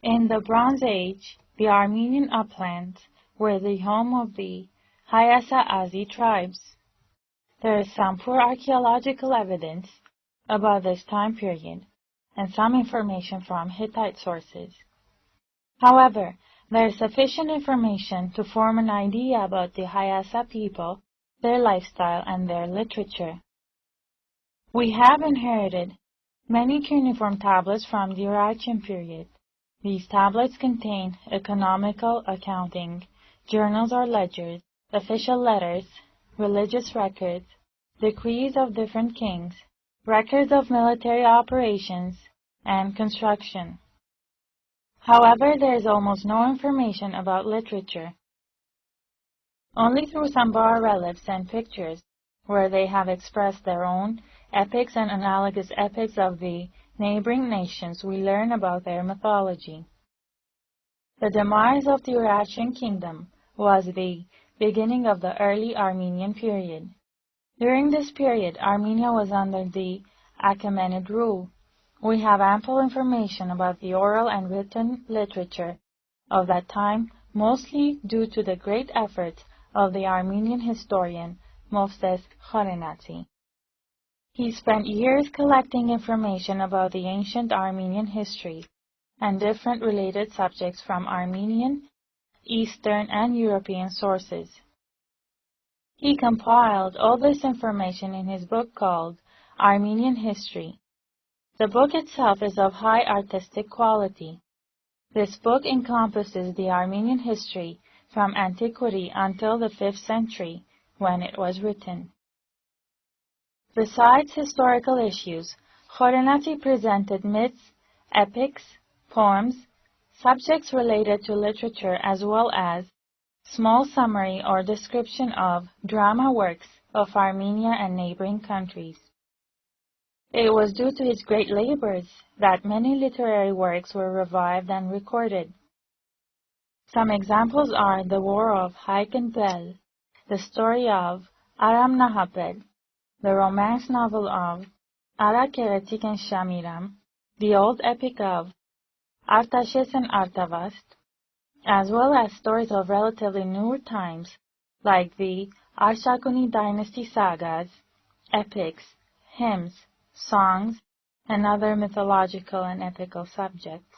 In the Bronze Age, the Armenian uplands were the home of the Hayasa-Azi tribes. There is some poor archaeological evidence about this time period, and some information from Hittite sources. However, there is sufficient information to form an idea about the Hayasa people, their lifestyle, and their literature. We have inherited many cuneiform tablets from the Urartian period. These tablets contain economical accounting, journals or ledgers, official letters, religious records, decrees of different kings, records of military operations, and construction. However, there is almost no information about literature. Only through some bas-reliefs and pictures, where they have expressed their own epics and analogous epics of the neighboring nations, we learn about their mythology. The demise of the Urartian kingdom was the beginning of the early Armenian period. During this period, Armenia was under the Achaemenid rule. We have ample information about the oral and written literature of that time, mostly due to the great efforts of the Armenian historian Movses Khorenati. He spent years collecting information about the ancient Armenian history and different related subjects from Armenian, Eastern, and European sources. He compiled all this information in his book called Armenian History. The book itself is of high artistic quality. This book encompasses the Armenian history from antiquity until the 5th century, when it was written. Besides historical issues, Khorenati presented myths, epics, poems, subjects related to literature, as well as small summary or description of drama works of Armenia and neighboring countries. It was due to his great labors that many literary works were revived and recorded. Some examples are the War of Haik and Bel, the story of Aram Nahaped, the romance novel of Ara Keretik and Shamiram, the old epic of Artashes and Artavast, as well as stories of relatively newer times like the Arshakuni dynasty sagas, epics, hymns, songs, and other mythological and epical subjects.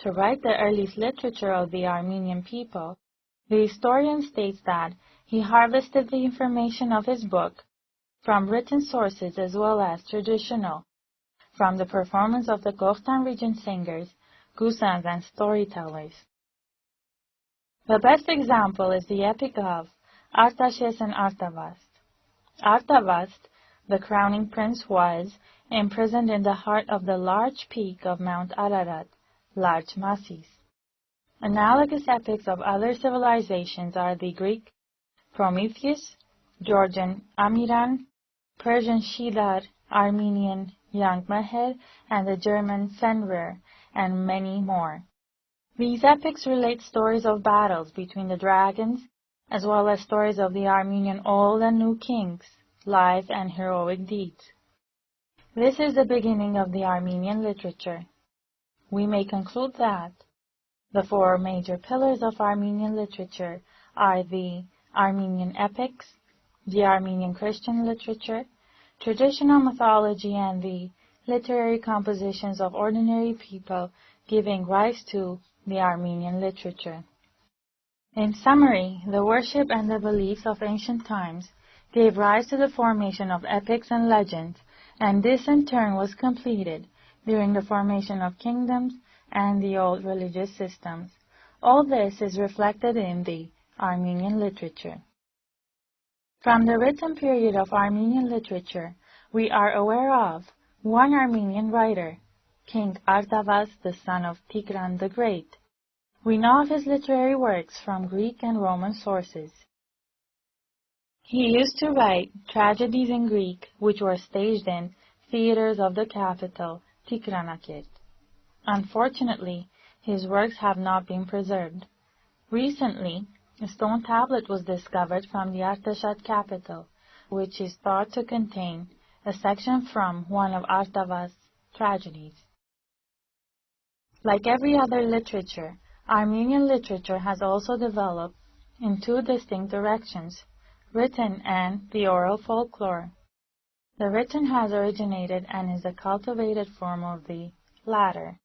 To write the earliest literature of the Armenian people, the historian states that he harvested the information of his book from written sources as well as traditional, from the performance of the Gokhtan region singers, gusans, and storytellers. The best example is the epic of Artashes and Artavast. Artavast, the crowning prince, was imprisoned in the heart of the large peak of Mount Ararat, large Masis. Analogous epics of other civilizations are the Greek Prometheus, Georgian Amiran, Persian Shidar, Armenian Yangmeher, and the German Fenrir, and many more. These epics relate stories of battles between the dragons, as well as stories of the Armenian Old and New kings, life and heroic deeds. This is the beginning of the Armenian literature. We may conclude that the 4 major pillars of Armenian literature are the Armenian epics, the Armenian Christian literature, traditional mythology, and the literary compositions of ordinary people, giving rise to the Armenian literature. In summary, the worship and the beliefs of ancient times gave rise to the formation of epics and legends, and this in turn was completed during the formation of kingdoms and the old religious systems. All this is reflected in the Armenian literature. From the written period of Armenian literature, we are aware of one Armenian writer, King Artavast, the son of Tigran the Great. We know of his literary works from Greek and Roman sources. He used to write tragedies in Greek, which were staged in theaters of the capital, Tigranakert. Unfortunately, his works have not been preserved. Recently, a stone tablet was discovered from the Artashat capital, which is thought to contain a section from one of Artavast's tragedies. Like every other literature, Armenian literature has also developed in two distinct directions, written and the oral folklore. The written has originated and is a cultivated form of the latter.